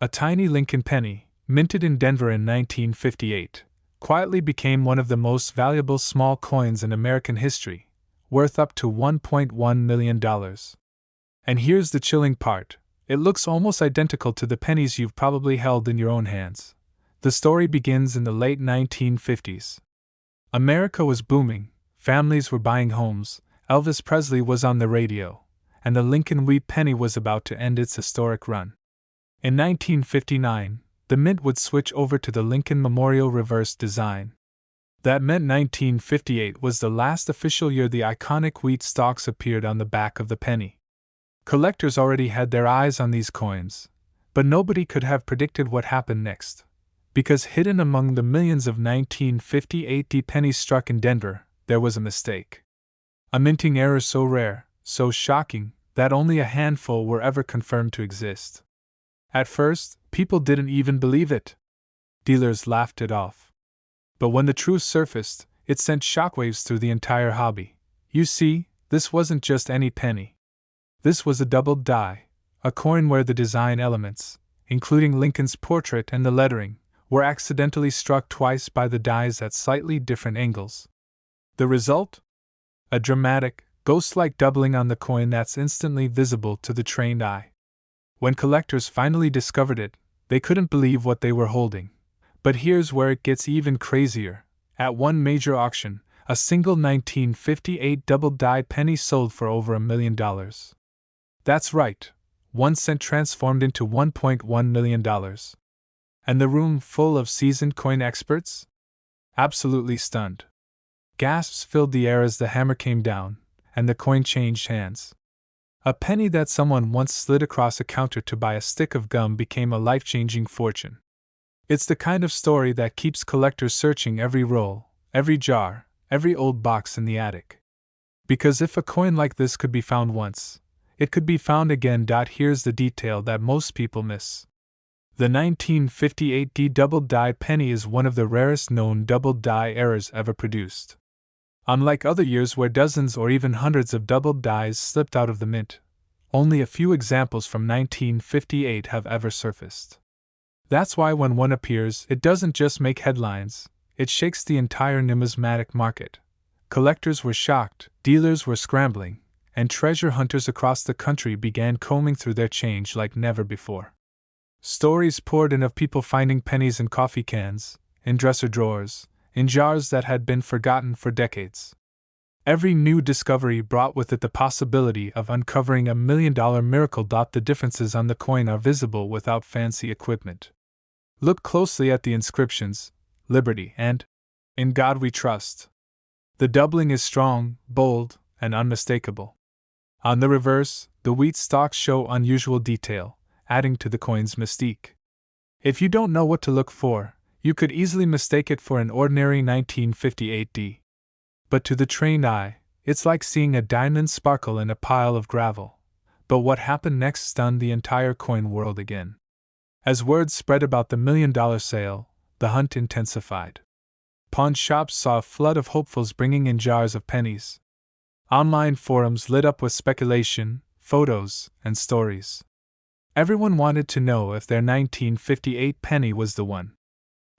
A tiny Lincoln penny, minted in Denver in 1958, quietly became one of the most valuable small coins in American history, worth up to $1.1 million. And here's the chilling part: it looks almost identical to the pennies you've probably held in your own hands. The story begins in the late 1950s. America was booming, families were buying homes, Elvis Presley was on the radio, and the Lincoln wheat penny was about to end its historic run. In 1959, the mint would switch over to the Lincoln Memorial reverse design. That meant 1958 was the last official year the iconic wheat stalks appeared on the back of the penny. Collectors already had their eyes on these coins, but nobody could have predicted what happened next. Because hidden among the millions of 1958 pennies struck in Denver, there was a mistake. A minting error so rare, so shocking, that only a handful were ever confirmed to exist. At first, people didn't even believe it. Dealers laughed it off. But when the truth surfaced, it sent shockwaves through the entire hobby. You see, this wasn't just any penny. This was a doubled die, a coin where the design elements, including Lincoln's portrait and the lettering, were accidentally struck twice by the dies at slightly different angles. The result? A dramatic, ghost-like doubling on the coin that's instantly visible to the trained eye. When collectors finally discovered it, they couldn't believe what they were holding. But here's where it gets even crazier. At one major auction, a single 1958 double-die penny sold for over $1 million. That's right, 1 cent transformed into $1.1 million. And the room full of seasoned coin experts? Absolutely stunned. Gasps filled the air as the hammer came down, and the coin changed hands. A penny that someone once slid across a counter to buy a stick of gum became a life-changing fortune. It's the kind of story that keeps collectors searching every roll, every jar, every old box in the attic. Because if a coin like this could be found once, it could be found again. Here's the detail that most people miss. The 1958 double-die penny is one of the rarest known double-die errors ever produced. Unlike other years where dozens or even hundreds of double dies slipped out of the mint, only a few examples from 1958 have ever surfaced. That's why when one appears, it doesn't just make headlines, it shakes the entire numismatic market. Collectors were shocked, dealers were scrambling, and treasure hunters across the country began combing through their change like never before. Stories poured in of people finding pennies in coffee cans, in dresser drawers, in jars that had been forgotten for decades. Every new discovery brought with it the possibility of uncovering $1 million miracle. The differences on the coin are visible without fancy equipment. Look closely at the inscriptions: Liberty and In God We Trust. The doubling is strong, bold, and unmistakable. On the reverse, the wheat stalks show unusual detail, adding to the coin's mystique. If you don't know what to look for, you could easily mistake it for an ordinary 1958 But to the trained eye, it's like seeing a diamond sparkle in a pile of gravel. But what happened next stunned the entire coin world again. As word spread about the $1 million sale, the hunt intensified. Pawn shops saw a flood of hopefuls bringing in jars of pennies. Online forums lit up with speculation, photos, and stories. Everyone wanted to know if their 1958 penny was the one.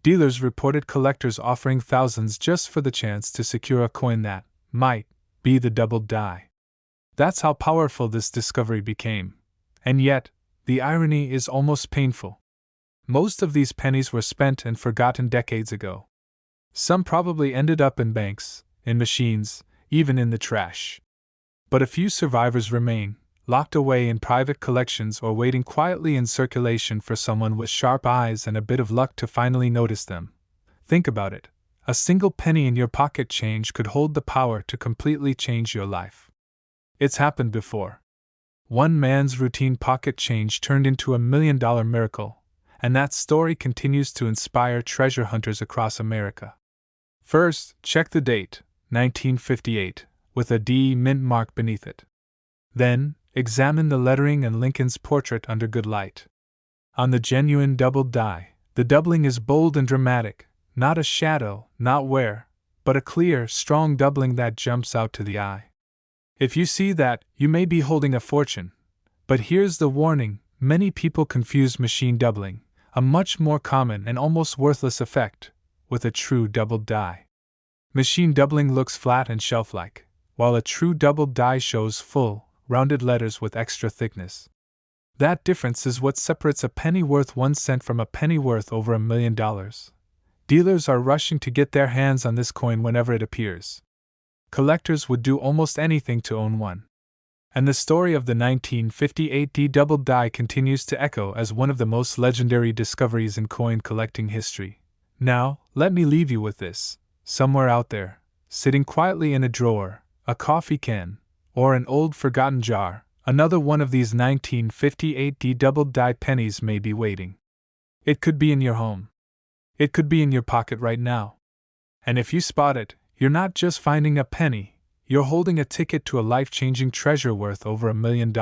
Dealers reported collectors offering thousands just for the chance to secure a coin that might be the doubled die. That's how powerful this discovery became. And yet, the irony is almost painful. Most of these pennies were spent and forgotten decades ago. Some probably ended up in banks, in machines, even in the trash. But a few survivors remain, locked away in private collections or waiting quietly in circulation for someone with sharp eyes and a bit of luck to finally notice them. Think about it. A single penny in your pocket change could hold the power to completely change your life. It's happened before. One man's routine pocket change turned into $1 million miracle, and that story continues to inspire treasure hunters across America. First, check the date, 1958, with a D mint mark beneath it. Then, examine the lettering and Lincoln's portrait under good light. On the genuine doubled die, the doubling is bold and dramatic, not a shadow, not wear, but a clear, strong doubling that jumps out to the eye. If you see that, you may be holding a fortune. But here's the warning: many people confuse machine doubling, a much more common and almost worthless effect, with a true doubled die. Machine doubling looks flat and shelf-like, while a true doubled die shows full, rounded letters with extra thickness. That difference is what separates a penny worth 1 cent from a penny worth over $1 million. Dealers are rushing to get their hands on this coin whenever it appears. Collectors would do almost anything to own one. And the story of the 1958 doubled die continues to echo as one of the most legendary discoveries in coin collecting history. Now, let me leave you with this. Somewhere out there, sitting quietly in a drawer, a coffee can, or an old forgotten jar, another one of these 1958 doubled die pennies may be waiting. It could be in your home. It could be in your pocket right now. And if you spot it, you're not just finding a penny, you're holding a ticket to a life-changing treasure worth over $1 million.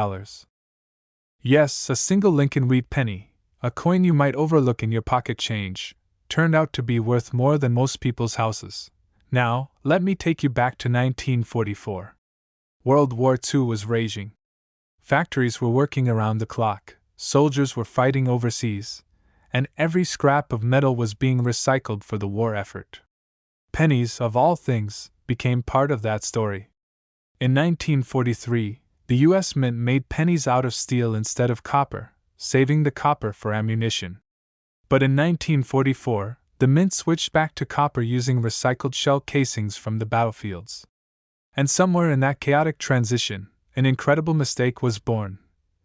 Yes, a single Lincoln wheat penny, a coin you might overlook in your pocket change, turned out to be worth more than most people's houses. Now, let me take you back to 1944. World War II was raging. Factories were working around the clock, soldiers were fighting overseas, and every scrap of metal was being recycled for the war effort. Pennies, of all things, became part of that story. In 1943, the U.S. Mint made pennies out of steel instead of copper, saving the copper for ammunition. But in 1944, the Mint switched back to copper using recycled shell casings from the battlefields. And somewhere in that chaotic transition, an incredible mistake was born.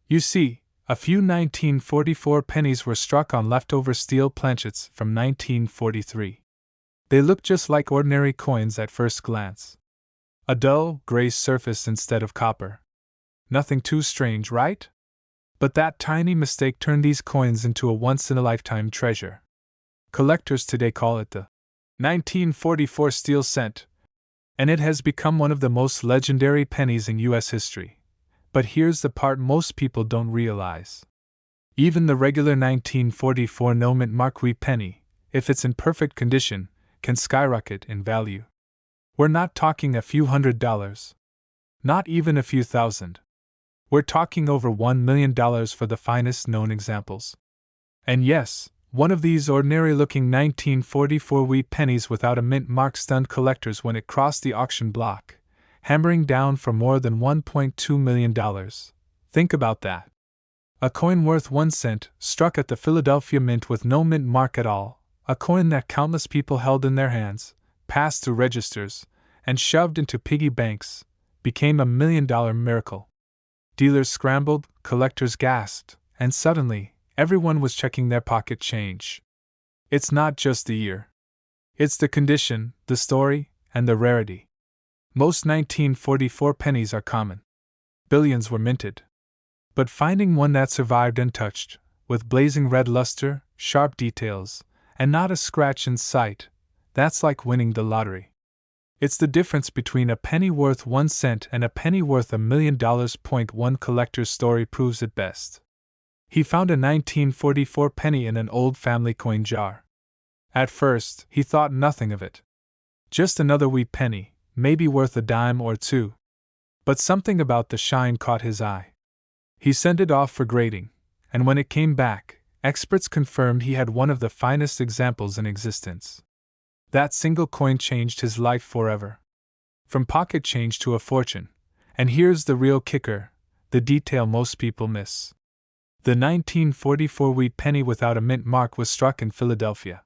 You see, a few 1944 pennies were struck on leftover steel planchets from 1943. They looked just like ordinary coins at first glance. A dull, gray surface instead of copper. Nothing too strange, right? But that tiny mistake turned these coins into a once-in-a-lifetime treasure. Collectors today call it the 1944 steel cent, and it has become one of the most legendary pennies in U.S. history. But here's the part most people don't realize. Even the regular 1944 no-mint mark wheat penny, if it's in perfect condition, can skyrocket in value. We're not talking a few $100s. Not even a few thousand. We're talking over $1 million for the finest known examples. And yes, one of these ordinary-looking 1944 wheat pennies without a mint mark stunned collectors when it crossed the auction block, hammering down for more than $1.2 million. Think about that. A coin worth 1 cent, struck at the Philadelphia Mint with no mint mark at all, a coin that countless people held in their hands, passed through registers, and shoved into piggy banks, became $1 million miracle. Dealers scrambled, collectors gasped, and suddenly, everyone was checking their pocket change. It's not just the year. It's the condition, the story, and the rarity. Most 1944 pennies are common. Billions were minted. But finding one that survived untouched, with blazing red luster, sharp details, and not a scratch in sight, that's like winning the lottery. It's the difference between a penny worth 1 cent and a penny worth $1 million. One collector's story proves it best. He found a 1944 penny in an old family coin jar. At first, he thought nothing of it. Just another wheat penny, maybe worth a dime or two. But something about the shine caught his eye. He sent it off for grading, and when it came back, experts confirmed he had one of the finest examples in existence. That single coin changed his life forever. From pocket change to a fortune. And here's the real kicker, the detail most people miss. The 1944 wheat penny without a mint mark was struck in Philadelphia.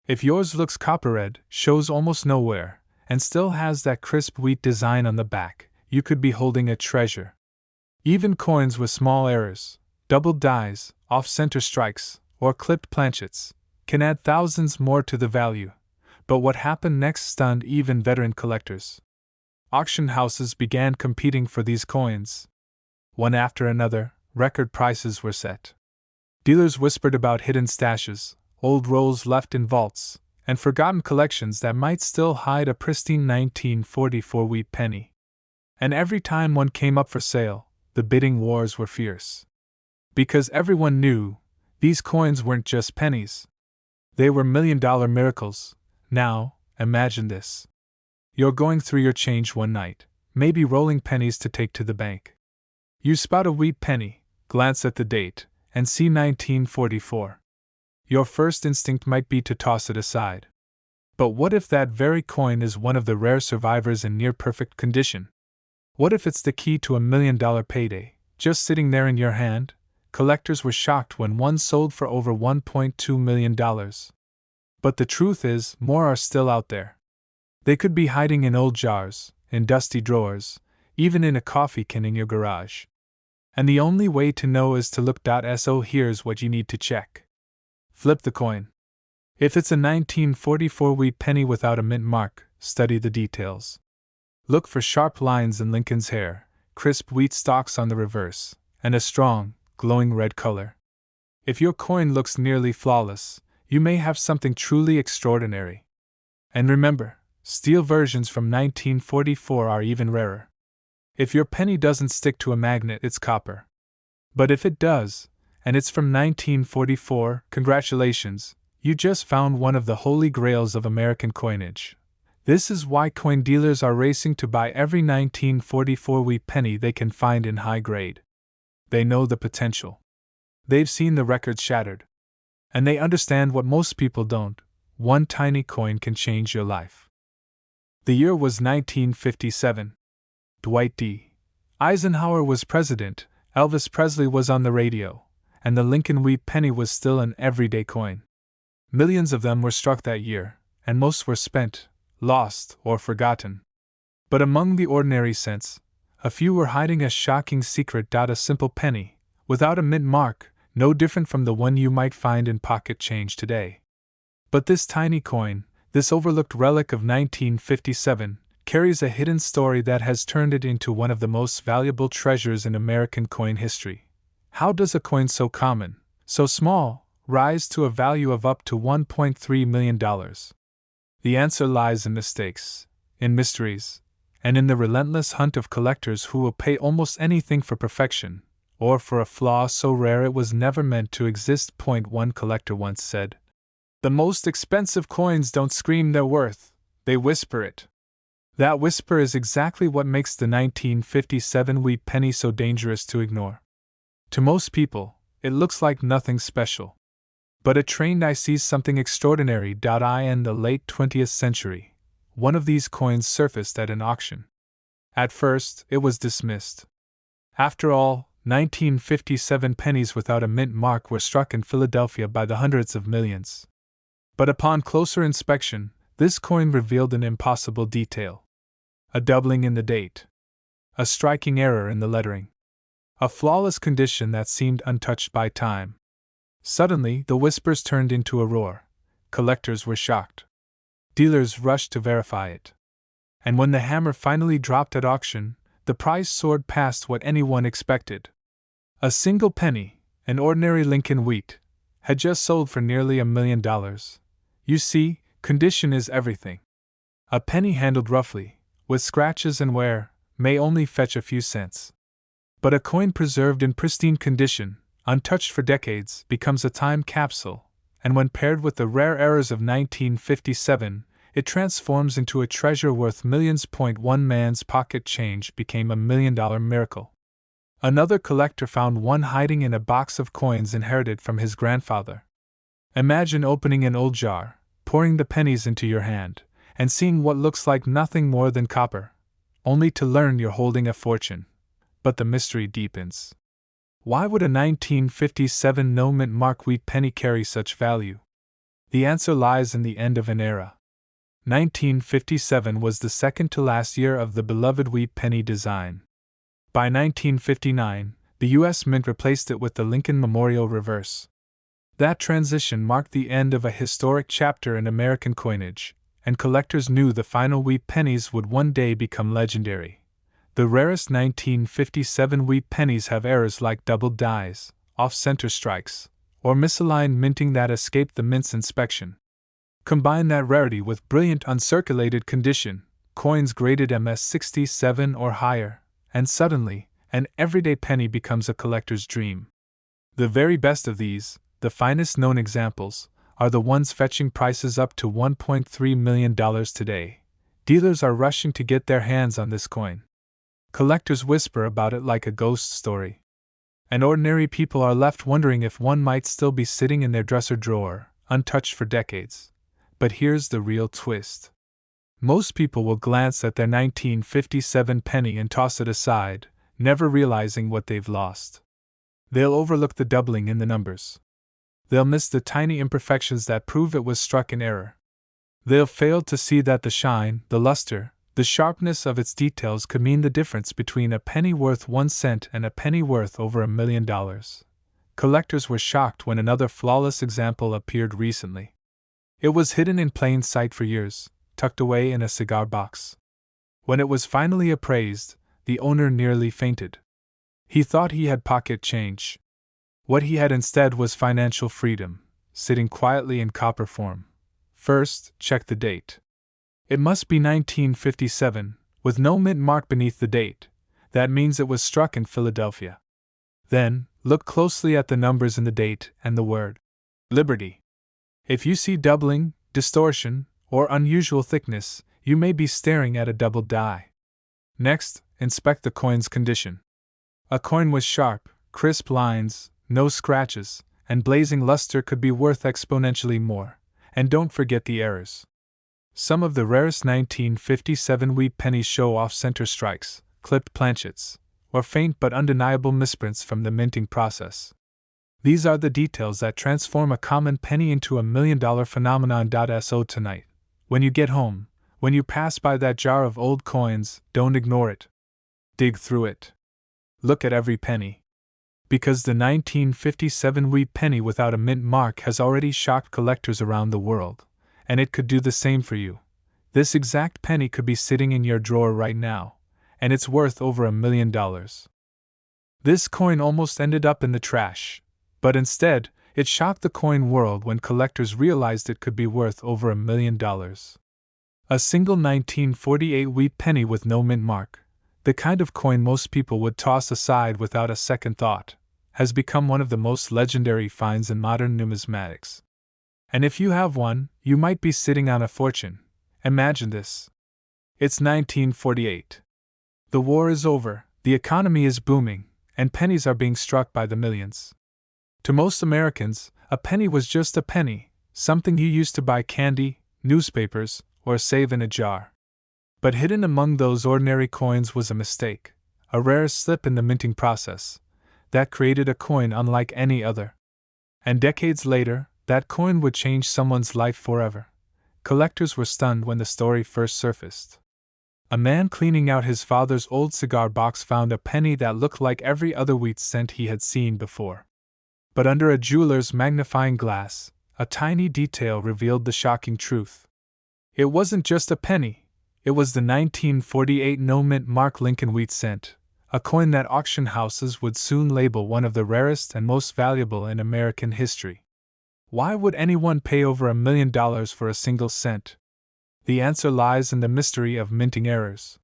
If yours looks copper red, shows almost nowhere, and still has that crisp wheat design on the back, you could be holding a treasure. Even coins with small errors, doubled dies, off-center strikes, or clipped planchets, can add thousands more to the value. But what happened next stunned even veteran collectors. Auction houses began competing for these coins. One after another, record prices were set. Dealers whispered about hidden stashes, old rolls left in vaults, and forgotten collections that might still hide a pristine 1944 wheat penny. And every time one came up for sale, the bidding wars were fierce. Because everyone knew, these coins weren't just pennies. They were million-dollar miracles. Now, imagine this. You're going through your change one night, maybe rolling pennies to take to the bank. You spot a wheat penny, glance at the date, and see 1944. Your first instinct might be to toss it aside. But what if that very coin is one of the rare survivors in near-perfect condition? What if it's the key to $1 million payday, just sitting there in your hand? Collectors were shocked when one sold for over $1.2 million. But the truth is, more are still out there. They could be hiding in old jars, in dusty drawers, even in a coffee can in your garage. And the only way to know is to look. So here's what you need to check. Flip the coin. If it's a 1944 wheat penny without a mint mark, study the details. Look for sharp lines in Lincoln's hair, crisp wheat stalks on the reverse, and a strong, glowing red color. If your coin looks nearly flawless, you may have something truly extraordinary. And remember, steel versions from 1944 are even rarer. If your penny doesn't stick to a magnet, it's copper. But if it does, and it's from 1944, congratulations, you just found one of the holy grails of American coinage. This is why coin dealers are racing to buy every 1944 wheat penny they can find in high grade. They know the potential. They've seen the records shattered. And they understand what most people don't: one tiny coin can change your life. The year was 1957. Dwight D. Eisenhower was president, Elvis Presley was on the radio, and the Lincoln wheat penny was still an everyday coin. Millions of them were struck that year, and most were spent, lost, or forgotten. But among the ordinary cents, a few were hiding a shocking secret. A simple penny, without a mint mark, no different from the one you might find in pocket change today. But this tiny coin, this overlooked relic of 1957, carries a hidden story that has turned it into one of the most valuable treasures in American coin history. How does a coin so common, so small, rise to a value of up to $1.3 million? The answer lies in mistakes, in mysteries, and in the relentless hunt of collectors who will pay almost anything for perfection, or for a flaw so rare it was never meant to exist. One collector once said, "The most expensive coins don't scream their worth, they whisper it." That whisper is exactly what makes the 1957 wheat penny so dangerous to ignore. To most people, it looks like nothing special. But a trained eye sees something extraordinary. In the late 20th century, one of these coins surfaced at an auction. At first, it was dismissed. After all, 1957 pennies without a mint mark were struck in Philadelphia by the hundreds of millions. But upon closer inspection, this coin revealed an impossible detail. A doubling in the date. A striking error in the lettering. A flawless condition that seemed untouched by time. Suddenly, the whispers turned into a roar. Collectors were shocked. Dealers rushed to verify it. And when the hammer finally dropped at auction, the price soared past what anyone expected. A single penny, an ordinary Lincoln wheat, had just sold for nearly $1 million. You see, condition is everything. A penny handled roughly, with scratches and wear, may only fetch a few cents. But a coin preserved in pristine condition, untouched for decades, becomes a time capsule, and when paired with the rare errors of 1957, it transforms into a treasure worth millions. One man's pocket change became $1 million miracle. Another collector found one hiding in a box of coins inherited from his grandfather. Imagine opening an old jar, pouring the pennies into your hand, and seeing what looks like nothing more than copper, only to learn you're holding a fortune. But the mystery deepens. Why would a 1957 no mint mark wheat penny carry such value? The answer lies in the end of an era. 1957 was the second to last year of the beloved wheat penny design. By 1959, the U.S. Mint replaced it with the Lincoln Memorial reverse. That transition marked the end of a historic chapter in American coinage, and collectors knew the final wheat pennies would one day become legendary. The rarest 1957 wheat pennies have errors like doubled dies, off-center strikes, or misaligned minting that escaped the mint's inspection. Combine that rarity with brilliant uncirculated condition, coins graded MS-67 or higher, and suddenly, an everyday penny becomes a collector's dream. The very best of these, the finest known examples, are the ones fetching prices up to $1.3 million today. Dealers are rushing to get their hands on this coin. Collectors whisper about it like a ghost story. and ordinary people are left wondering if one might still be sitting in their dresser drawer, untouched for decades. But here's the real twist. Most people will glance at their 1957 penny and toss it aside, never realizing what they've lost. They'll overlook the doubling in the numbers. They'll miss the tiny imperfections that prove it was struck in error. They'll fail to see that the shine, the luster, the sharpness of its details could mean the difference between a penny worth 1 cent and a penny worth over $1 million. Collectors were shocked when another flawless example appeared recently. It was hidden in plain sight for years, tucked away in a cigar box. When it was finally appraised, the owner nearly fainted. He thought he had pocket change. What he had instead was financial freedom, sitting quietly in copper form. First, check the date. It must be 1957, with no mint mark beneath the date. That means it was struck in Philadelphia. Then, look closely at the numbers in the date and the word Liberty. If you see doubling, distortion, or unusual thickness, you may be staring at a doubled die. Next, inspect the coin's condition. A coin with sharp, crisp lines, no scratches, and blazing luster could be worth exponentially more. And don't forget the errors. Some of the rarest 1957 wheat pennies show off center strikes, clipped planchets, or faint but undeniable misprints from the minting process. These are the details that transform a common penny into $1 million phenomenon. So tonight, when you get home, when you pass by that jar of old coins, don't ignore it. Dig through it. Look at every penny. Because the 1957 wheat penny without a mint mark has already shocked collectors around the world, and it could do the same for you. This exact penny could be sitting in your drawer right now, and it's worth over $1 million. This coin almost ended up in the trash, but instead, it shocked the coin world when collectors realized it could be worth over $1 million. A single 1948 wheat penny with no mint mark, the kind of coin most people would toss aside without a second thought, has become one of the most legendary finds in modern numismatics. And if you have one, you might be sitting on a fortune. Imagine this. It's 1948. The war is over, the economy is booming, and pennies are being struck by the millions. To most Americans, a penny was just a penny, something you used to buy candy, newspapers, or save in a jar. But hidden among those ordinary coins was a mistake, a rare slip in the minting process, that created a coin unlike any other. And decades later, that coin would change someone's life forever. Collectors were stunned when the story first surfaced. A man cleaning out his father's old cigar box found a penny that looked like every other wheat cent he had seen before. But under a jeweler's magnifying glass, a tiny detail revealed the shocking truth. It wasn't just a penny, it was the 1948 no-mint mark Lincoln wheat cent, a coin that auction houses would soon label one of the rarest and most valuable in American history. Why would anyone pay over $1 million for a single cent? The answer lies in the mystery of minting errors.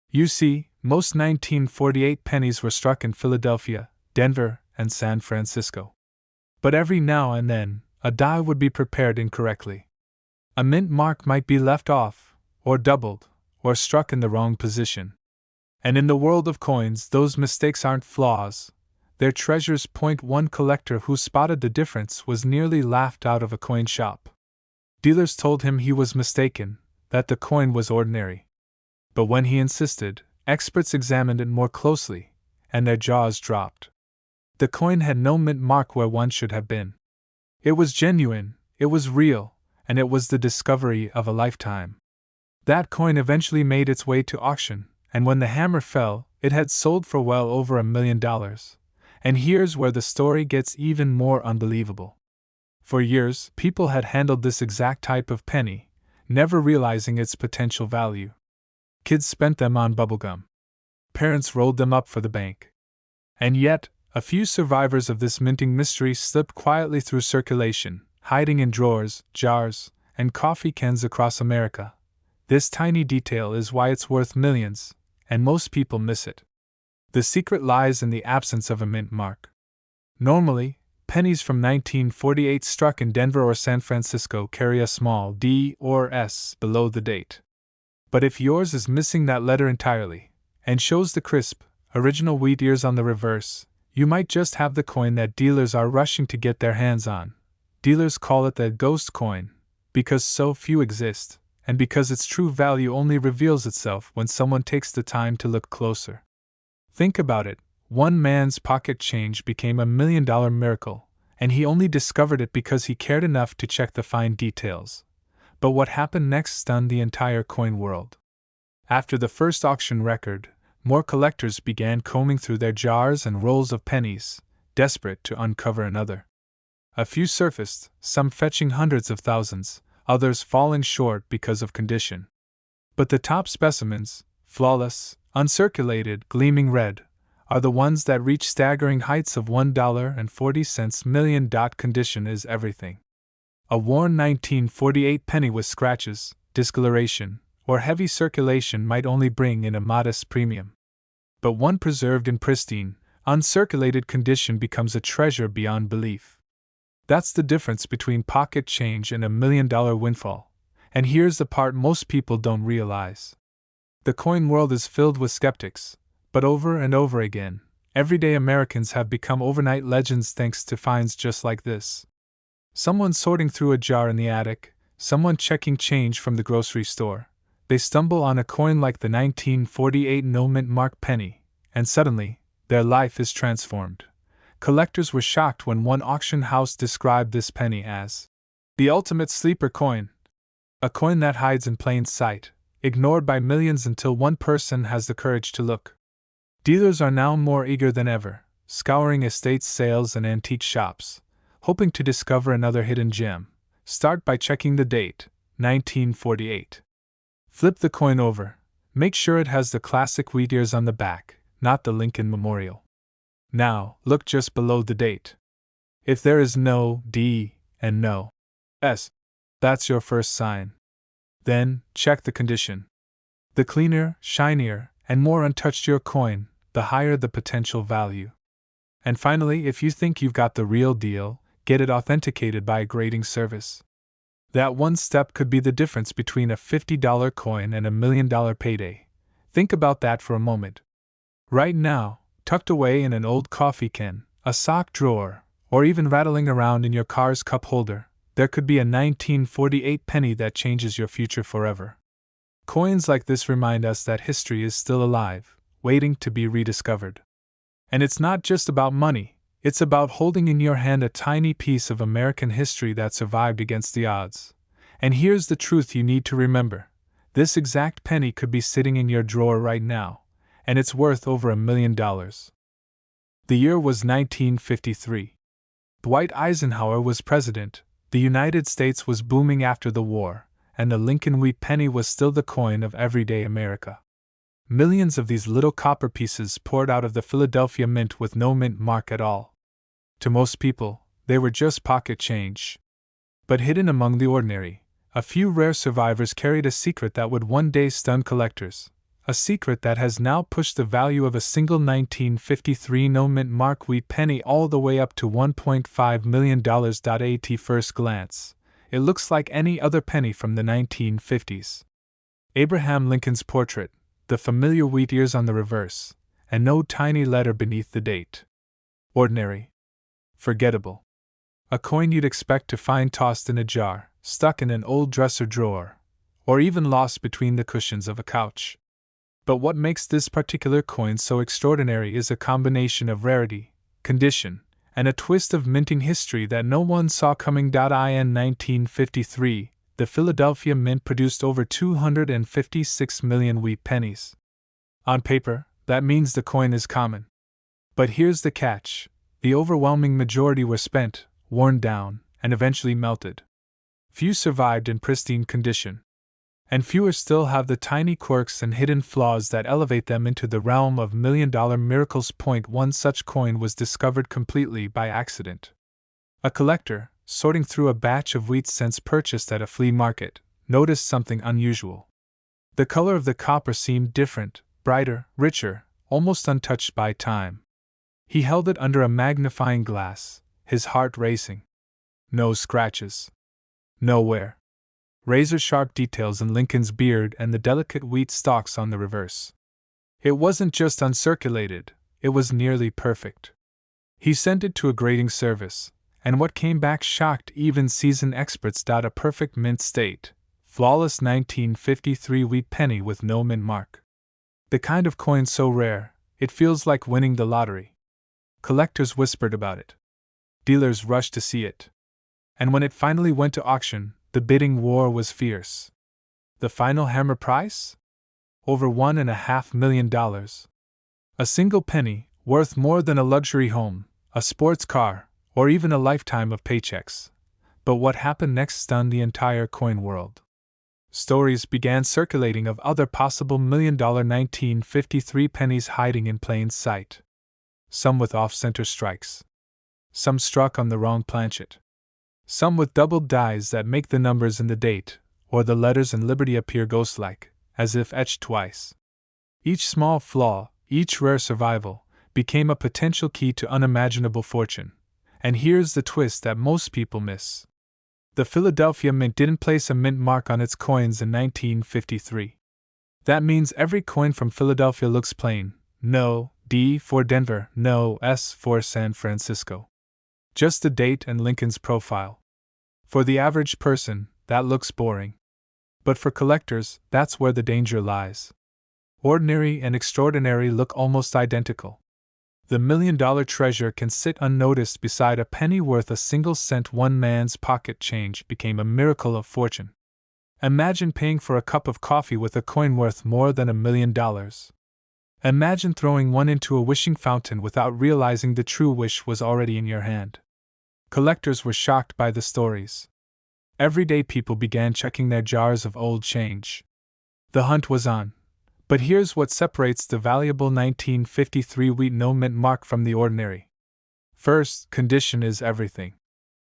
You see, most 1948 pennies were struck in Philadelphia, Denver, and San Francisco. But every now and then, a die would be prepared incorrectly. A mint mark might be left off, or doubled, or struck in the wrong position. And in the world of coins, those mistakes aren't flaws, they're treasures. One collector who spotted the difference was nearly laughed out of a coin shop. Dealers told him he was mistaken, that the coin was ordinary. But when he insisted, experts examined it more closely, and their jaws dropped. The coin had no mint mark where one should have been. It was genuine, it was real, and it was the discovery of a lifetime. That coin eventually made its way to auction, and when the hammer fell, it had sold for well over $1 million. And here's where the story gets even more unbelievable. For years, people had handled this exact type of penny, never realizing its potential value. Kids spent them on bubblegum. Parents rolled them up for the bank. And yet, a few survivors of this minting mystery slipped quietly through circulation, hiding in drawers, jars, and coffee cans across America. This tiny detail is why it's worth millions, and most people miss it. The secret lies in the absence of a mint mark. Normally, pennies from 1948 struck in Denver or San Francisco carry a small D or S below the date. But if yours is missing that letter entirely, and shows the crisp, original wheat ears on the reverse, You might just have the coin that dealers are rushing to get their hands on. Dealers call it the ghost coin, because so few exist, and because its true value only reveals itself when someone takes the time to look closer. Think about it. One man's pocket change became $1 million miracle, and he only discovered it because he cared enough to check the fine details. But what happened next stunned the entire coin world. After the first auction record, more collectors began combing through their jars and rolls of pennies, desperate to uncover another. A few surfaced, some fetching hundreds of thousands, others falling short because of condition. But the top specimens, flawless, uncirculated, gleaming red, are the ones that reach staggering heights of $1.40 million. Condition is everything. A worn 1948 penny with scratches, discoloration, or heavy circulation might only bring in a modest premium. But one preserved in pristine, uncirculated condition becomes a treasure beyond belief. That's the difference between pocket change and $1 million windfall, and here's the part most people don't realize. The coin world is filled with skeptics, but over and over again, everyday Americans have become overnight legends thanks to finds just like this. Someone sorting through a jar in the attic, someone checking change from the grocery store. They stumble on a coin like the 1948 no-mint mark penny, and suddenly, their life is transformed. Collectors were shocked when one auction house described this penny as the ultimate sleeper coin. A coin that hides in plain sight, ignored by millions until one person has the courage to look. Dealers are now more eager than ever, scouring estate sales and antique shops, hoping to discover another hidden gem. Start by checking the date, 1948. Flip the coin over. Make sure it has the classic wheat ears on the back, not the Lincoln Memorial. Now, look just below the date. If there is no D and no S, that's your first sign. Then, check the condition. The cleaner, shinier, and more untouched your coin, the higher the potential value. And finally, if you think you've got the real deal, get it authenticated by a grading service. That one step could be the difference between a $50 coin and $1 million payday. Think about that for a moment. Right now, tucked away in an old coffee can, a sock drawer, or even rattling around in your car's cup holder, there could be a 1948 penny that changes your future forever. Coins like this remind us that history is still alive, waiting to be rediscovered. And it's not just about money. It's about holding in your hand a tiny piece of American history that survived against the odds. And here's the truth you need to remember. This exact penny could be sitting in your drawer right now, and it's worth over $1 million. The year was 1953. Dwight Eisenhower was president, the United States was booming after the war, and the Lincoln wheat penny was still the coin of everyday America. Millions of these little copper pieces poured out of the Philadelphia Mint with no mint mark at all. To most people, they were just pocket change. But hidden among the ordinary, a few rare survivors carried a secret that would one day stun collectors, a secret that has now pushed the value of a single 1953 no mint mark wheat penny all the way up to $1.5 million. At first glance, it looks like any other penny from the 1950s. Abraham Lincoln's portrait, the familiar wheat ears on the reverse, and no tiny letter beneath the date. Ordinary. Forgettable. A coin you'd expect to find tossed in a jar, stuck in an old dresser drawer, or even lost between the cushions of a couch. But what makes this particular coin so extraordinary is a combination of rarity, condition, and a twist of minting history that no one saw coming. In 1953, the Philadelphia Mint produced over 256 million wheat pennies. On paper, that means the coin is common. But here's the catch: the overwhelming majority were spent, worn down, and eventually melted. Few survived in pristine condition. And fewer still have the tiny quirks and hidden flaws that elevate them into the realm of million-dollar miracles. One such coin was discovered completely by accident. A collector, sorting through a batch of wheat cents purchased at a flea market, noticed something unusual. The color of the copper seemed different, brighter, richer, almost untouched by time. He held it under a magnifying glass, his heart racing. No scratches. No wear. Razor-sharp details in Lincoln's beard and the delicate wheat stalks on the reverse. It wasn't just uncirculated, it was nearly perfect. He sent it to a grading service, and what came back shocked even seasoned experts. A perfect mint state, flawless 1953 wheat penny with no mint mark. The kind of coin so rare, it feels like winning the lottery. Collectors whispered about it. Dealers rushed to see it. And when it finally went to auction, the bidding war was fierce. The final hammer price? Over $1.5 million. A single penny, worth more than a luxury home, a sports car, or even a lifetime of paychecks. But what happened next stunned the entire coin world. Stories began circulating of other possible million-dollar 1953 pennies hiding in plain sight. Some with off-center strikes. Some struck on the wrong planchet. Some with doubled dies that make the numbers in the date, or the letters in Liberty appear ghost-like, as if etched twice. Each small flaw, each rare survival, became a potential key to unimaginable fortune. And here's the twist that most people miss. The Philadelphia Mint didn't place a mint mark on its coins in 1953. That means every coin from Philadelphia looks plain. No D for Denver, no S for San Francisco. Just the date and Lincoln's profile. For the average person, that looks boring. But for collectors, that's where the danger lies. Ordinary and extraordinary look almost identical. The million-dollar treasure can sit unnoticed beside a penny worth a single cent. One man's pocket change became a miracle of fortune. Imagine paying for a cup of coffee with a coin worth more than $1 million. Imagine throwing one into a wishing fountain without realizing the true wish was already in your hand. Collectors were shocked by the stories. Everyday people began checking their jars of old change. The hunt was on. But here's what separates the valuable 1953 wheat no mint mark from the ordinary. First, condition is everything.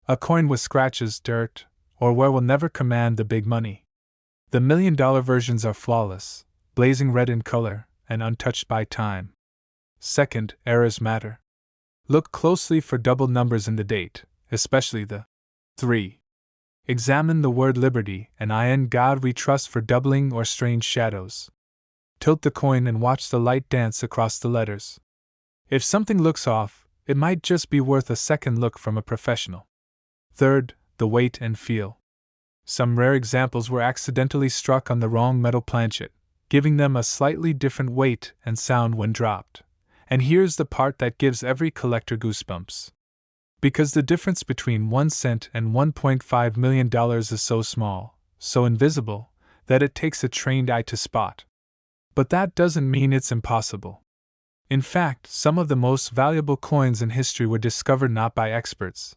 A coin with scratches, dirt, or wear will never command the big money. The million-dollar versions are flawless, blazing red in color, and untouched by time. Second, errors matter. Look closely for double numbers in the date, especially the 3. Examine the word Liberty and in God we trust for doubling or strange shadows. Tilt the coin and watch the light dance across the letters. If something looks off, it might just be worth a second look from a professional. Third, the weight and feel. Some rare examples were accidentally struck on the wrong metal planchet, giving them a slightly different weight and sound when dropped. And here's the part that gives every collector goosebumps. Because the difference between 1 cent and $1.5 million is so small, so invisible, that it takes a trained eye to spot. But that doesn't mean it's impossible. In fact, some of the most valuable coins in history were discovered not by experts,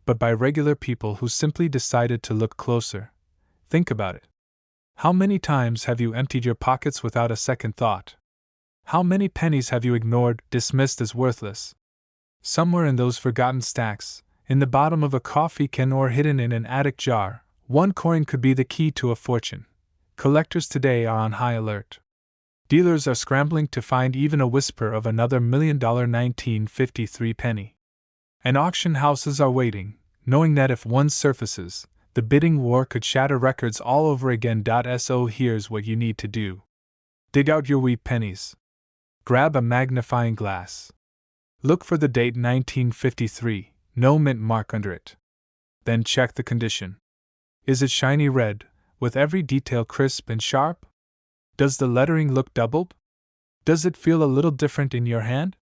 but by regular people who simply decided to look closer. Think about it. How many times have you emptied your pockets without a second thought? How many pennies have you ignored, dismissed as worthless? Somewhere in those forgotten stacks, in the bottom of a coffee can or hidden in an attic jar, one coin could be the key to a fortune. Collectors today are on high alert. Dealers are scrambling to find even a whisper of another $1 million 1953 penny. And auction houses are waiting, knowing that if one surfaces, the bidding war could shatter records all over again. So here's what you need to do. Dig out your wheat pennies. Grab a magnifying glass. Look for the date 1953, no mint mark under it. Then check the condition. Is it shiny red, with every detail crisp and sharp? Does the lettering look doubled? Does it feel a little different in your hand?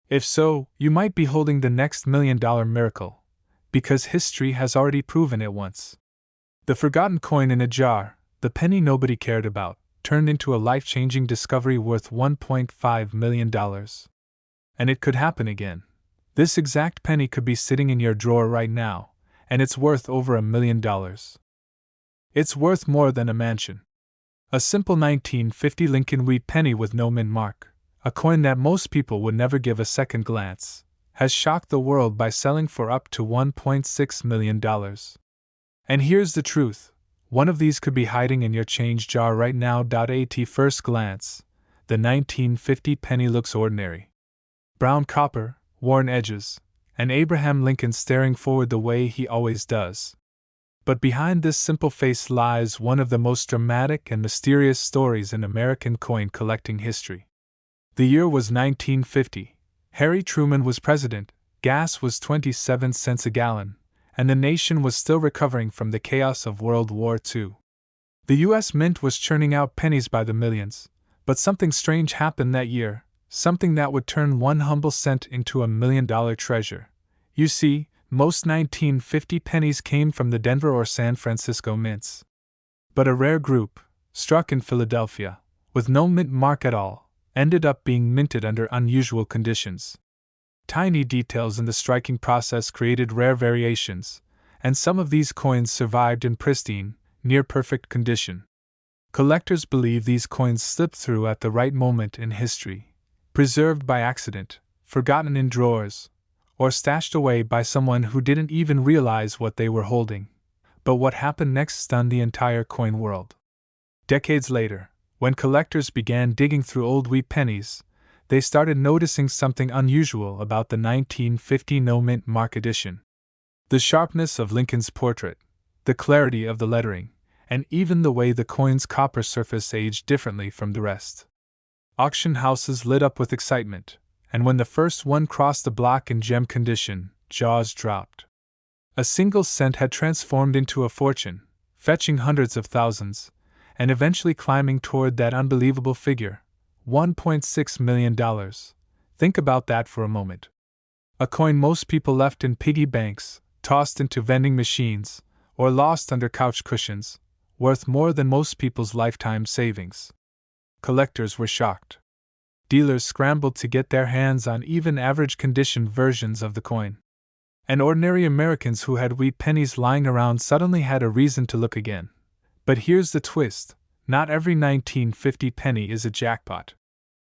If so, you might be holding the next $1 million miracle, because history has already proven it once. The forgotten coin in a jar, the penny nobody cared about, turned into a life-changing discovery worth $1.5 million. And it could happen again. This exact penny could be sitting in your drawer right now, and it's worth over $1 million. It's worth more than a mansion. A simple 1950 Lincoln wheat penny with no mint mark, a coin that most people would never give a second glance, has shocked the world by selling for up to $1.6 million. And here's the truth. One of these could be hiding in your change jar right now. At first glance, the 1950 penny looks ordinary. Brown copper, worn edges, and Abraham Lincoln staring forward the way he always does. But behind this simple face lies one of the most dramatic and mysterious stories in American coin collecting history. The year was 1950. Harry Truman was president, gas was 27 cents a gallon, and the nation was still recovering from the chaos of World War II. The U.S. Mint was churning out pennies by the millions, but something strange happened that year, something that would turn one humble cent into $1 million treasure. You see, most 1950 pennies came from the Denver or San Francisco mints. But a rare group, struck in Philadelphia, with no mint mark at all, ended up being minted under unusual conditions. Tiny details in the striking process created rare variations, and some of these coins survived in pristine, near-perfect condition. Collectors believe these coins slipped through at the right moment in history, preserved by accident, forgotten in drawers, or stashed away by someone who didn't even realize what they were holding. But what happened next stunned the entire coin world. Decades later, when collectors began digging through old wheat pennies, they started noticing something unusual about the 1950 no-mint mark edition. The sharpness of Lincoln's portrait, the clarity of the lettering, and even the way the coin's copper surface aged differently from the rest. Auction houses lit up with excitement, and when the first one crossed the block in gem condition, jaws dropped. A single cent had transformed into a fortune, fetching hundreds of thousands, and eventually climbing toward that unbelievable figure, $1.6 million. Think about that for a moment. A coin most people left in piggy banks, tossed into vending machines, or lost under couch cushions, worth more than most people's lifetime savings. Collectors were shocked. Dealers scrambled to get their hands on even average condition versions of the coin. And ordinary Americans who had wheat pennies lying around suddenly had a reason to look again. But here's the twist: not every 1950 penny is a jackpot.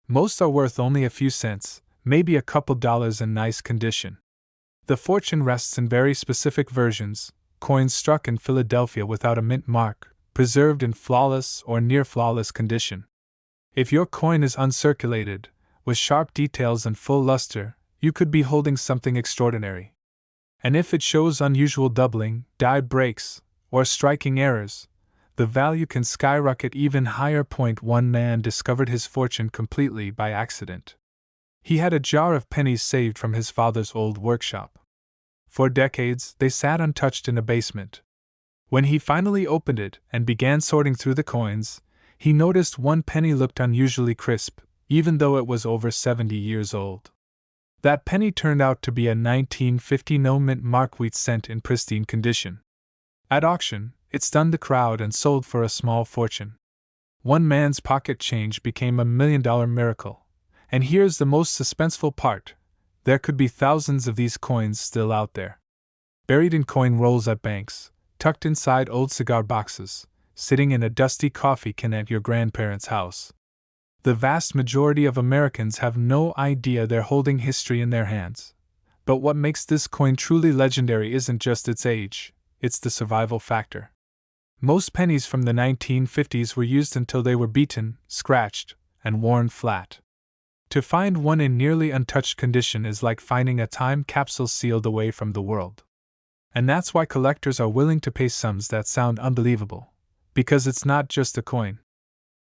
Most are worth only a few cents, maybe a couple dollars in nice condition. The fortune rests in very specific versions, coins struck in Philadelphia without a mint mark, preserved in flawless or near flawless condition. If your coin is uncirculated, with sharp details and full luster, you could be holding something extraordinary. And if it shows unusual doubling, die breaks, or striking errors, the value can skyrocket even higher. One man discovered his fortune completely by accident. He had a jar of pennies saved from his father's old workshop. For decades, they sat untouched in a basement. When he finally opened it and began sorting through the coins, he noticed one penny looked unusually crisp, even though it was over 70 years old. That penny turned out to be a 1950 no-mint mark wheat cent in pristine condition. At auction, it stunned the crowd and sold for a small fortune. One man's pocket change became $1 million miracle. And here's the most suspenseful part: there could be thousands of these coins still out there. Buried in coin rolls at banks, tucked inside old cigar boxes, sitting in a dusty coffee can at your grandparents' house. The vast majority of Americans have no idea they're holding history in their hands. But what makes this coin truly legendary isn't just its age, it's the survival factor. Most pennies from the 1950s were used until they were beaten, scratched, and worn flat. To find one in nearly untouched condition is like finding a time capsule sealed away from the world. And that's why collectors are willing to pay sums that sound unbelievable. Because it's not just a coin.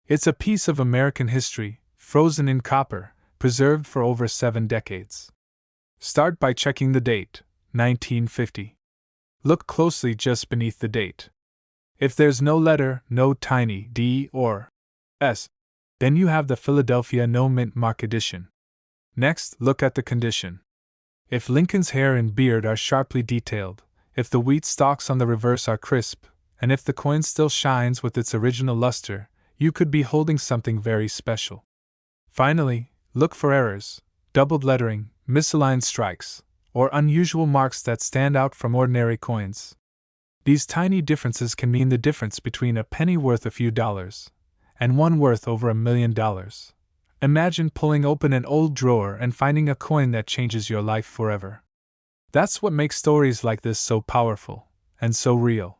It's a piece of American history, frozen in copper, preserved for over 7 decades. Start by checking the date, 1950. Look closely just beneath the date. If there's no letter, no tiny D or S, then you have the Philadelphia no-mint mark edition. Next, look at the condition. If Lincoln's hair and beard are sharply detailed, if the wheat stalks on the reverse are crisp, and if the coin still shines with its original luster, you could be holding something very special. Finally, look for errors, doubled lettering, misaligned strikes, or unusual marks that stand out from ordinary coins. These tiny differences can mean the difference between a penny worth a few dollars and one worth over $1 million. Imagine pulling open an old drawer and finding a coin that changes your life forever. That's what makes stories like this so powerful and so real.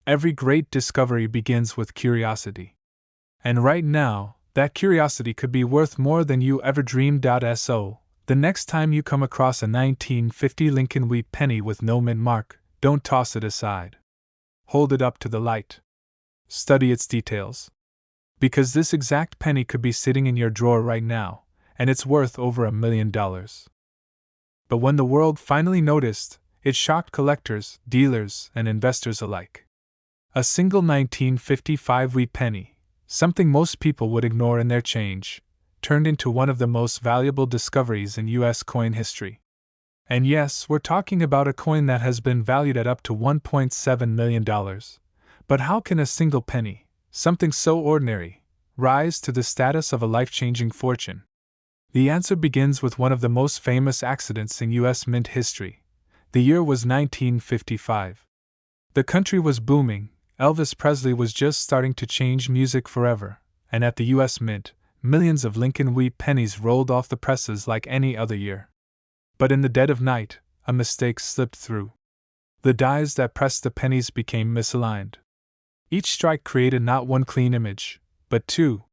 Every great discovery begins with curiosity. And right now, that curiosity could be worth more than you ever dreamed. So, the next time you come across a 1950 Lincoln wheat penny with no mint mark, don't toss it aside. Hold it up to the light. Study its details. Because this exact penny could be sitting in your drawer right now, and it's worth over $1 million. But when the world finally noticed, it shocked collectors, dealers, and investors alike. A single 1955 wee penny, something most people would ignore in their change, turned into one of the most valuable discoveries in U.S. coin history. And yes, we're talking about a coin that has been valued at up to $1.7 million. But how can a single penny, something so ordinary, rise to the status of a life-changing fortune? The answer begins with one of the most famous accidents in U.S. mint history. The year was 1955. The country was booming, Elvis Presley was just starting to change music forever, and at the U.S. Mint, millions of Lincoln wee pennies rolled off the presses like any other year. But in the dead of night, a mistake slipped through. The dies that pressed the pennies became misaligned. Each strike created not one clean image, but two.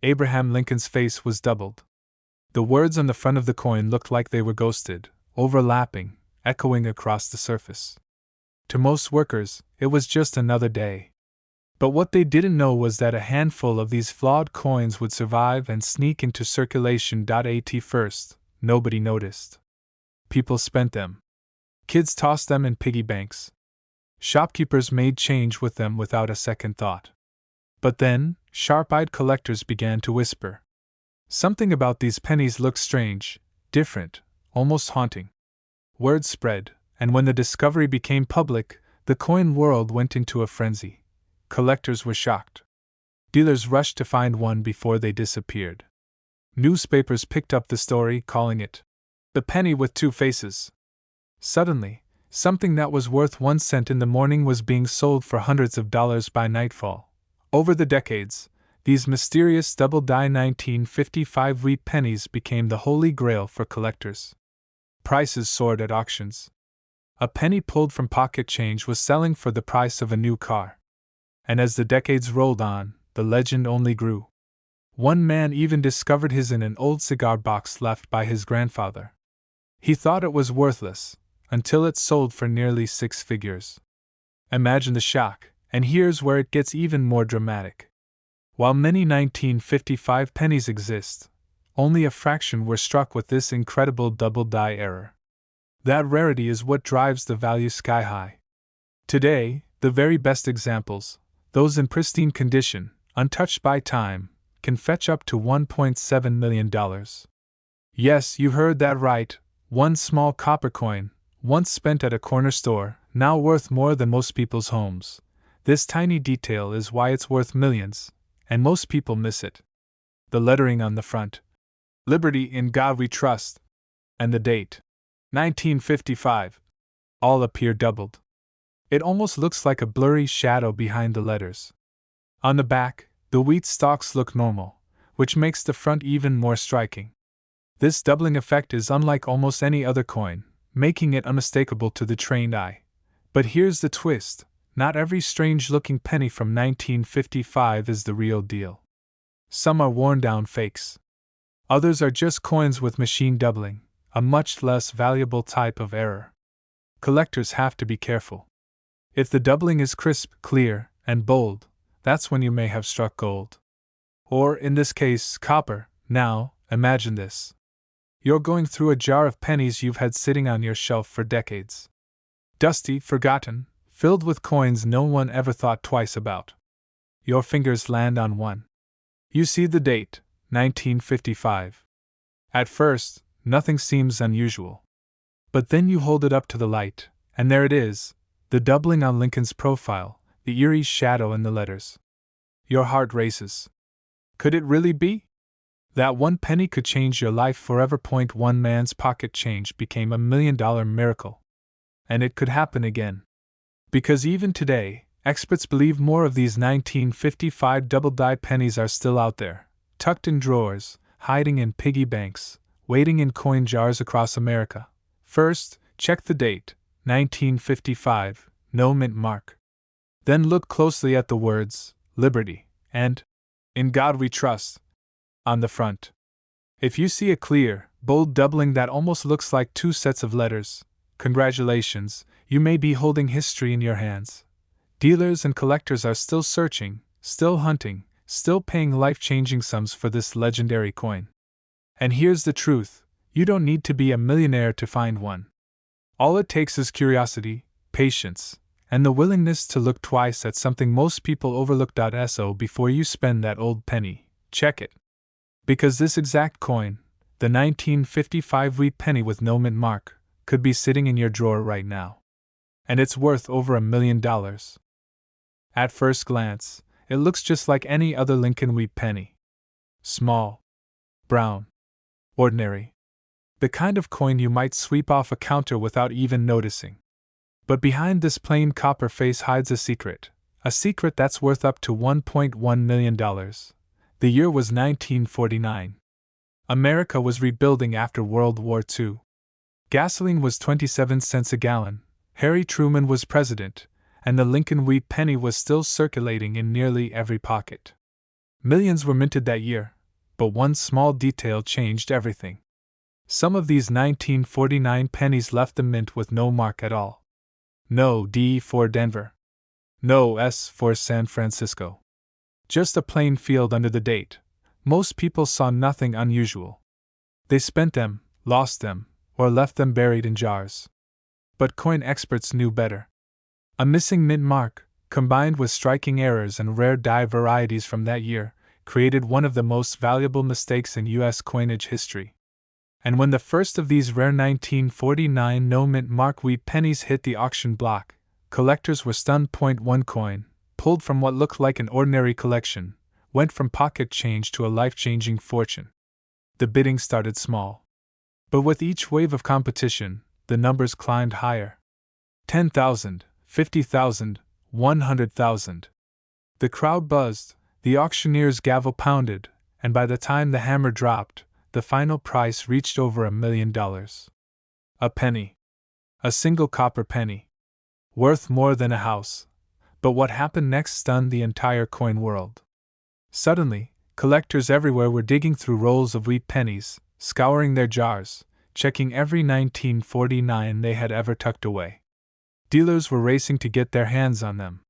Abraham Lincoln's face was doubled. The words on the front of the coin looked like they were ghosted, overlapping, echoing across the surface. To most workers, it was just another day. But what they didn't know was that a handful of these flawed coins would survive and sneak into circulation. At first, nobody noticed. People spent them. Kids tossed them in piggy banks. Shopkeepers made change with them without a second thought. But then, sharp-eyed collectors began to whisper. Something about these pennies looked strange, different, almost haunting. Word spread, and when the discovery became public, the coin world went into a frenzy. Collectors were shocked. Dealers rushed to find one before they disappeared. Newspapers picked up the story, calling it the penny with two faces. Suddenly, something that was worth 1 cent in the morning was being sold for hundreds of dollars by nightfall. Over the decades, these mysterious double-die 1955 wee pennies became the holy grail for collectors. Prices soared at auctions. A penny pulled from pocket change was selling for the price of a new car. And as the decades rolled on, the legend only grew. One man even discovered his in an old cigar box left by his grandfather. He thought it was worthless, until it sold for nearly 6 figures. Imagine the shock, and here's where it gets even more dramatic. While many 1955 pennies exist, only a fraction were struck with this incredible double-die error. That rarity is what drives the value sky high. Today, the very best examples, those in pristine condition, untouched by time, can fetch up to $1.7 million. Yes, you heard that right, one small copper coin, once spent at a corner store, now worth more than most people's homes. This tiny detail is why it's worth millions, and most people miss it. The lettering on the front, "Liberty in God We Trust," and the date, 1955, all appear doubled. It almost looks like a blurry shadow behind the letters. On the back, the wheat stalks look normal, which makes the front even more striking. This doubling effect is unlike almost any other coin, making it unmistakable to the trained eye. But here's the twist: not every strange-looking penny from 1955 is the real deal. Some are worn-down fakes. Others are just coins with machine doubling, a much less valuable type of error. Collectors have to be careful. If the doubling is crisp, clear, and bold, that's when you may have struck gold. Or, in this case, copper. Now, imagine this. You're going through a jar of pennies you've had sitting on your shelf for decades. Dusty, forgotten, filled with coins no one ever thought twice about. Your fingers land on one. You see the date, 1955. At first, nothing seems unusual. But then you hold it up to the light, and there it is, the doubling on Lincoln's profile, the eerie shadow in the letters. Your heart races. Could it really be? That one penny could change your life forever. One man's pocket change became $1 million miracle. And it could happen again. Because even today, experts believe more of these 1955 double-die pennies are still out there, tucked in drawers, hiding in piggy banks, waiting in coin jars across America. First, check the date, 1955, no mint mark. Then look closely at the words, "Liberty," and "In God We Trust," on the front. If you see a clear, bold doubling that almost looks like 2 sets of letters, congratulations, you may be holding history in your hands. Dealers and collectors are still searching, still hunting, still paying life-changing sums for this legendary coin. And here's the truth: You don't need to be a millionaire to find one. All it takes is curiosity, patience, and the willingness to look twice at something most people overlook. So before you spend that old penny, check it. Because this exact coin, the 1955 wheat penny with no mint mark, could be sitting in your drawer right now. And it's worth over $1 million. At first glance, it looks just like any other Lincoln wheat penny. Small, brown, ordinary. The kind of coin you might sweep off a counter without even noticing. But behind this plain copper face hides a secret that's worth up to $1.1 million. The year was 1949. America was rebuilding after World War II. Gasoline was 27 cents a gallon, Harry Truman was president, and the Lincoln wheat penny was still circulating in nearly every pocket. Millions were minted that year, but one small detail changed everything. Some of these 1949 pennies left the mint with no mark at all. No D for Denver. No S for San Francisco. Just a plain field under the date. Most people saw nothing unusual. They spent them, lost them, or left them buried in jars. But coin experts knew better. A missing mint mark, combined with striking errors and rare die varieties from that year, created one of the most valuable mistakes in U.S. coinage history. And when the first of these rare 1949 no-mint mark wheat pennies hit the auction block, collectors were stunned. One coin, pulled from what looked like an ordinary collection, went from pocket change to a life-changing fortune. The bidding started small. But with each wave of competition, the numbers climbed higher. 10,000, 50,000, 100,000. The crowd buzzed, the auctioneer's gavel pounded, and by the time the hammer dropped, the final price reached over $1 million. A penny. A single copper penny. Worth more than a house. But what happened next stunned the entire coin world. Suddenly, collectors everywhere were digging through rolls of wheat pennies, scouring their jars, checking every 1949 they had ever tucked away. Dealers were racing to get their hands on them.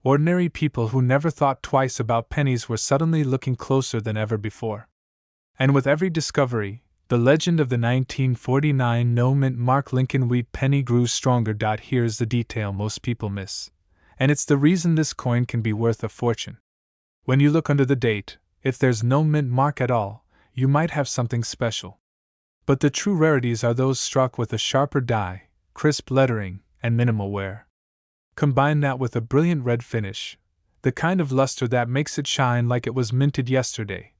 Ordinary people who never thought twice about pennies were suddenly looking closer than ever before. And with every discovery, the legend of the 1949 no-mint mark Lincoln wheat penny grew stronger. Here's the detail most people miss. And it's the reason this coin can be worth a fortune. When you look under the date, if there's no mint mark at all, you might have something special. But the true rarities are those struck with a sharper die, crisp lettering, and minimal wear. Combine that with a brilliant red finish, the kind of luster that makes it shine like it was minted yesterday,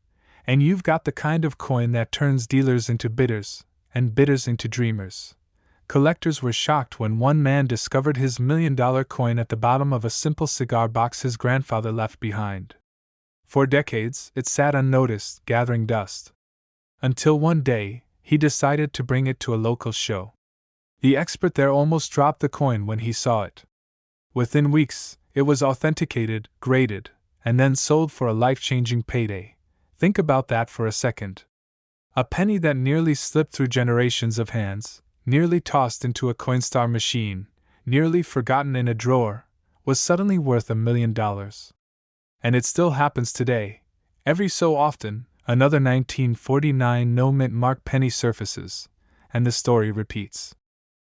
and you've got the kind of coin that turns dealers into bidders, and bidders into dreamers. Collectors were shocked when one man discovered his $1 million coin at the bottom of a simple cigar box his grandfather left behind. For decades, it sat unnoticed, gathering dust. Until one day, he decided to bring it to a local show. The expert there almost dropped the coin when he saw it. Within weeks, it was authenticated, graded, and then sold for a life-changing payday. Think about that for a second. A penny that nearly slipped through generations of hands, nearly tossed into a Coinstar machine, nearly forgotten in a drawer, was suddenly worth $1 million. And it still happens today. Every so often, another 1949 no-mint mark penny surfaces, and the story repeats.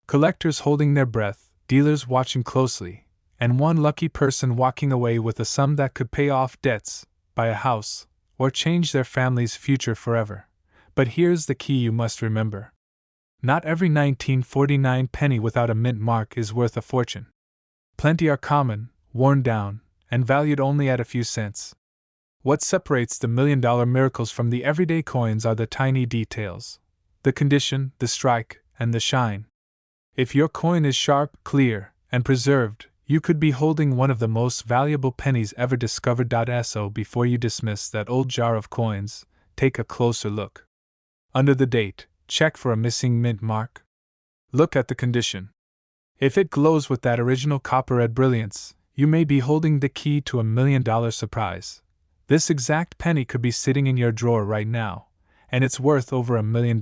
Collectors holding their breath, dealers watching closely, and one lucky person walking away with a sum that could pay off debts, buy a house, or change their family's future forever. But here's the key you must remember. Not every 1949 penny without a mint mark is worth a fortune. Plenty are common, worn down, and valued only at a few cents. What separates the $1 million miracles from the everyday coins are the tiny details. The condition, the strike, and the shine. If your coin is sharp, clear, and preserved, you could be holding one of the most valuable pennies ever discovered. So before you dismiss that old jar of coins, take a closer look. Under the date, check for a missing mint mark. Look at the condition. If it glows with that original copper red brilliance, you may be holding the key to $1 million surprise. This exact penny could be sitting in your drawer right now, and it's worth over $1 million.